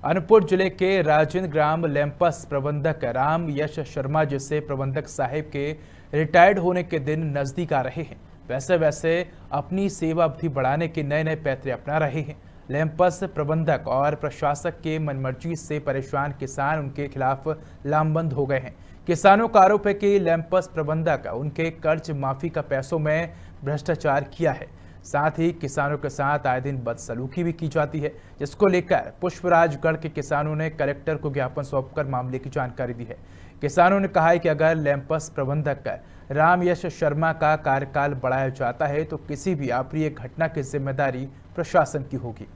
अनूपपुर जिले के राजेंद्र ग्राम लैंपस प्रबंधक राम यश शर्मा जिसे प्रबंधक साहिब के रिटायर्ड होने के दिन नजदीक आ रहे हैं, वैसे वैसे अपनी सेवा अवधि बढ़ाने के नए नए पैतरे अपना रहे हैं। लैंपस प्रबंधक और प्रशासक के मनमर्जी से परेशान किसान उनके खिलाफ लामबंद हो गए हैं। किसानों का आरोप है कि लैंपस प्रबंधक उनके कर्ज माफी का पैसों में भ्रष्टाचार किया है। साथ ही किसानों के साथ आए दिन बदसलूकी भी की जाती है, जिसको लेकर पुष्पराजगढ़ के किसानों ने कलेक्टर को ज्ञापन सौंपकर मामले की जानकारी दी है। किसानों ने कहा है कि अगर लैंपस प्रबंधक राम यश शर्मा का कार्यकाल बढ़ाया जाता है तो किसी भी अप्रिय घटना की जिम्मेदारी प्रशासन की होगी।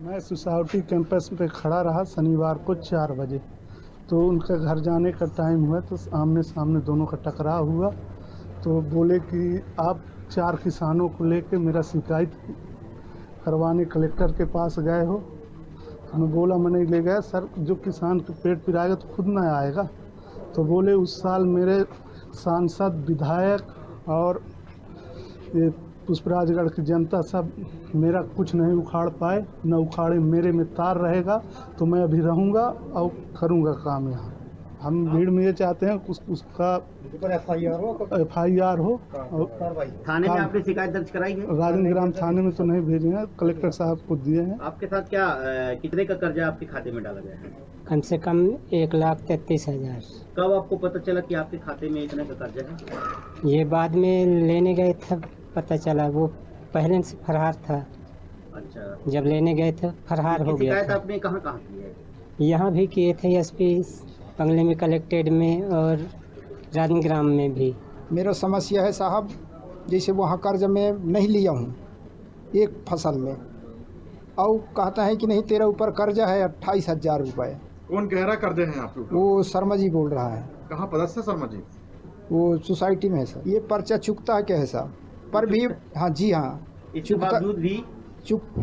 मैं सोसाइटी कैंपस पे खड़ा रहा शनिवार को 4 बजे, तो उनके घर जाने का टाइम हुआ तो आमने सामने दोनों का टकराव हुआ। तो बोले कि आप 4 किसानों को लेके मेरा शिकायत करवाने कलेक्टर के पास गए हो। तो मैं बोला मैं नहीं ले गया सर, जो किसान के पेट पिराएगा तो खुद ना आएगा। तो बोले उस साल मेरे सांसद, विधायक और ये पुष्पराजगढ़ की जनता सब मेरा कुछ नहीं उखाड़ पाए, न उखाड़े मेरे में तार रहेगा तो मैं अभी रहूँगा और करूँगा काम यहाँ। हम भीड़ में ये चाहते हैं उसका FIR हो। थाने में आपने शिकायत दर्ज कराई है? राजेंद्र ग्राम थाने में तो नहीं भेजे हैं, कलेक्टर साहब को दिए हैं। आपके साथ क्या कितने का कर्जा आपके खाते में डाला गया है? कम से कम 1,33,000। कब आपको पता चला कि आपके खाते में इतने का कर्जा है? ये बाद में लेने गए थे पता चला, वो पहले से फरार था। अच्छा, जब लेने गए थे फरार हो गया शिकायत था। आपने कहाँ कहाँ की है? यहाँ भी किए थे SP बंगले में, कलेक्टेड में और राजेंद्र ग्राम में भी। मेरा समस्या है साहब, जैसे वहाँ कर्ज में नहीं लिया हूँ एक फसल में, और कहता है कि नहीं तेरा ऊपर कर्जा है 28,000 रुपये। कौन कह रहा कर्जे हैं आप लोग? वो शर्मा जी बोल रहा है। कहाँ पदस्थ है शर्मा जी? वो सोसाइटी में है सर। ये पर्चा चुकता है क्या है साहब? पर भी हाँ जी हाँ, इसके बावजूद भी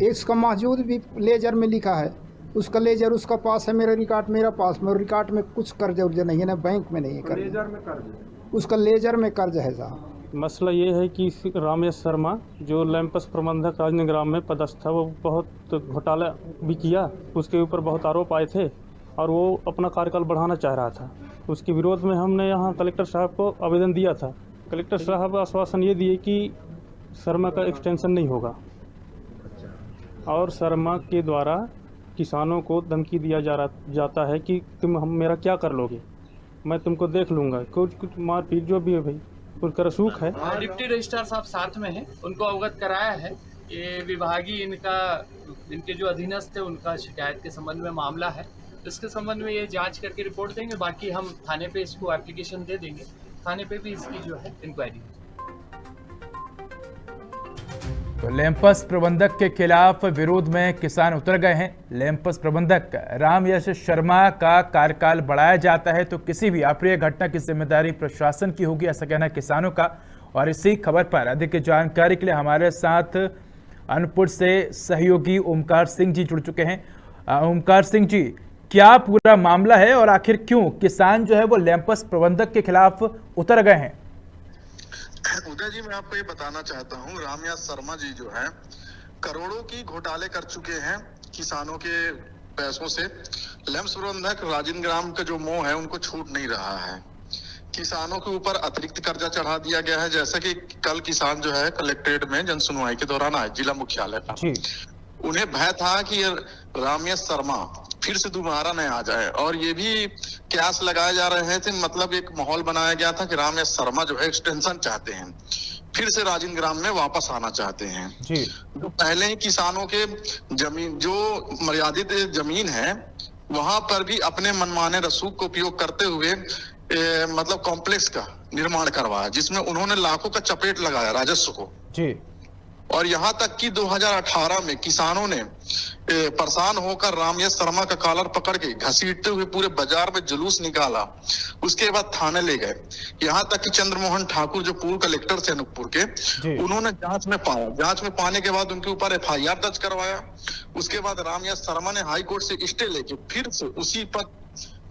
इसका मौजूद भी लेजर में लिखा है, उसका लेजर उसका पास है, मेरा रिकॉर्ड मेरा पास, मेरे रिकॉर्ड में कुछ कर्ज उर्ज नहीं है, ना बैंक में नहीं है कर्ज। लेजर में कर्ज, उसका लेजर में कर्ज है साहब। मसला ये है कि राम यश शर्मा जो लैंपस प्रबंधक राजेंद्र ग्राम में पदस्थ था, वो बहुत घोटाला भी किया, उसके ऊपर बहुत आरोप आए थे और वो अपना कार्यकाल बढ़ाना चाह रहा था। उसके विरोध में हमने यहाँ कलेक्टर साहब को आवेदन दिया था। कलेक्टर साहब आश्वासन ये दिए कि शर्मा का एक्सटेंशन नहीं होगा और शर्मा के द्वारा किसानों को धमकी दिया जाता है कि तुम हम मेरा क्या कर लोगे, मैं तुमको देख लूँगा, कुछ मारपीट जो भी है भाई उसका रसूख है। डिप्टी रजिस्ट्रार साहब साथ में हैं, उनको अवगत कराया है। ये विभागीय इनके जो अधीनस्थ थे उनका शिकायत के संबंध में मामला है, इसके संबंध में ये जांच करके रिपोर्ट देंगे। बाकी हम थाने पे इसको एप्लीकेशन दे देंगे, थाने पे भी इसकी जो है इंक्वायरी। तो लैंपस प्रबंधक के खिलाफ विरोध में किसान उतर गए हैं। लैंपस प्रबंधक राम यश शर्मा का कार्यकाल बढ़ाया जाता है तो किसी भी अप्रिय घटना की जिम्मेदारी प्रशासन की होगी, ऐसा कहना किसानों का। और इसी खबर पर अधिक जानकारी के लिए हमारे साथ अनूपपुर से सहयोगी ओमकार सिंह जी जुड़ चुके हैं। ओमकार सिंह जी, क्या पूरा मामला है और आखिर क्यों किसान जो है वो लैंपस प्रबंधक के खिलाफ उतर गए हैं? उदय जी, मैं आपको ये बताना चाहता हूँ, राम यश शर्मा जी जो है करोड़ों की घोटाले कर चुके हैं किसानों के पैसों से। लैंपस प्रबंधक राजेंद्र ग्राम का जो मोह है उनको छूट नहीं रहा है। किसानों के ऊपर अतिरिक्त कर्जा चढ़ा दिया गया है। जैसा कि कल किसान जो है कलेक्ट्रेट में जन सुनवाई के दौरान आए जिला मुख्यालय का, उन्हें भय था कि राम यश शर्मा फिर से दोबारा नहीं आ जाए, और ये भी कयास लगाए जा रहे थे, मतलब एक माहौल बनाया गया था कि राम यश शर्मा जो है एक्सटेंशन चाहते हैं, फिर से राजेंद्र ग्राम में वापस आना चाहते हैं। जो पहले ही किसानों के जमीन, जो मर्यादित जमीन है, वहां पर भी अपने मनमाने रसूख का उपयोग करते हुए मतलब कॉम्प्लेक्स का निर्माण करवाया, जिसमें उन्होंने लाखों का चपेट लगाया राजस्व को। और यहाँ तक कि 2018 में किसानों ने परेशान होकर राम यश शर्मा का कॉलर पकड़ के घसीटते हुए पूरे बाजार में जुलूस निकाला। उसके बाद थाने ले गए। यहाँ तक कि चंद्रमोहन ठाकुर जो पूर्व कलेक्टर थे अनूपपुर के, उन्होंने जांच में पाया। जांच में पाने के बाद उनके ऊपर FIR दर्ज करवाया। उसके बाद राम यश शर्मा ने हाई कोर्ट से स्टे लेके फिर से उसी पद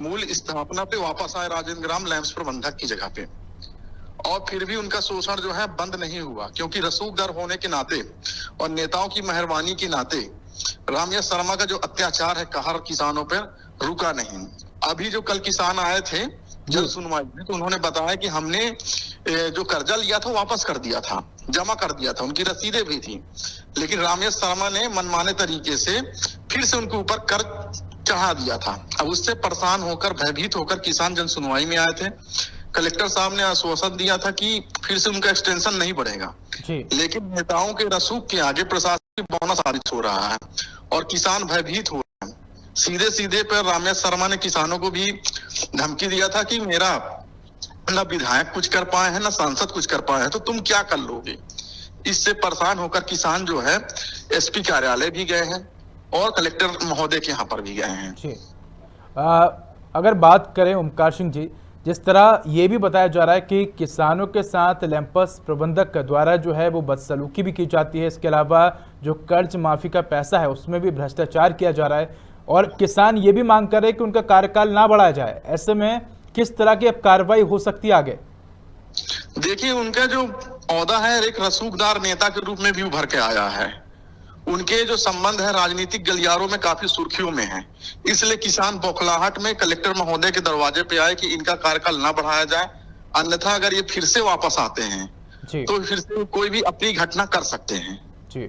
मूल स्थापना पे वापस आए राजेंद्र ग्राम लैंपस प्रबंधक की जगह पे। और फिर भी उनका शोषण जो है बंद नहीं हुआ, क्योंकि रसूखदार होने के नाते और नेताओं की मेहरबानी के नाते रामयश शर्मा का जो अत्याचार है कहर किसानों पर रुका नहीं। अभी जो कल किसान आए थे जन सुनवाई में, तो उन्होंने बताया कि हमने जो कर्जा लिया था वापस कर दिया था, जमा कर दिया था, उनकी रसीदें भी थी, लेकिन रामयश शर्मा ने मनमाने तरीके से फिर से उनके ऊपर कर्ज चढ़ा दिया था। अब उससे परेशान होकर भयभीत होकर किसान जन सुनवाई में आए थे। कलेक्टर साहब ने आश्वासन दिया था कि फिर से उनका एक्सटेंशन नहीं बढ़ेगा, लेकिन नेताओं के रसूख के आगे प्रशासन की बौना साबित हो रहा है और किसान भयभीत हो रहे हैं। सीधे सीधे पर रामयश शर्मा ने किसानों को भी धमकी दिया था कि मेरा न विधायक कुछ कर पाए हैं, न सांसद कुछ कर पाए हैं, तो तुम क्या कर लोगे। इससे परेशान होकर किसान जो है एसपी कार्यालय भी गए हैं और कलेक्टर महोदय के यहाँ पर भी गए हैं। अगर बात करें ओमकार सिंह जी, जिस तरह ये भी बताया जा रहा है कि किसानों के साथ लैंपस प्रबंधक द्वारा जो है वो बदसलूकी भी की जाती है, इसके अलावा जो कर्ज माफी का पैसा है उसमें भी भ्रष्टाचार किया जा रहा है और किसान ये भी मांग कर रहे हैं कि उनका कार्यकाल ना बढ़ाया जाए। ऐसे में किस तरह की अब कार्रवाई हो सकती है आगे? देखिए, उनका जो औहदा है एक रसूखदार नेता के रूप में भी उभर के आया है। उनके जो संबंध है राजनीतिक गलियारों में काफी सुर्खियों में है, इसलिए किसान बौखलाहट में कलेक्टर महोदय के दरवाजे पे आए कि इनका कार्यकाल ना बढ़ाया जाए, अन्यथा अगर ये फिर से वापस आते हैं तो फिर से कोई भी अप्रिय घटना कर सकते हैं। जी,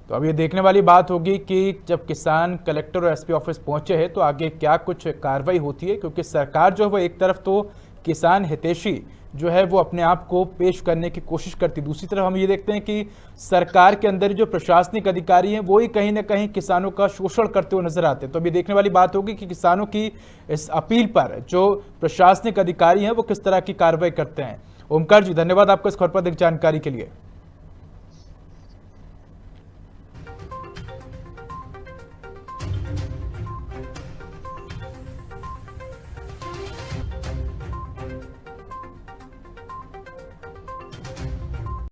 तो अब ये देखने वाली बात होगी कि जब किसान कलेक्टर और एसपी ऑफिस पहुंचे हैं तो आगे क्या कुछ कार्रवाई होती है, क्योंकि सरकार जो है वो एक तरफ तो किसान हितैषी जो है वो अपने आप को पेश करने की कोशिश करती, दूसरी तरफ हम ये देखते हैं कि सरकार के अंदर जो प्रशासनिक अधिकारी हैं वो ही कहीं ना कहीं किसानों का शोषण करते हुए नजर आते हैं। तो अभी देखने वाली बात होगी कि किसानों की इस अपील पर जो प्रशासनिक अधिकारी हैं वो किस तरह की कार्रवाई करते हैं। ओमकार जी, धन्यवाद आपको इस खबर पर जानकारी के लिए।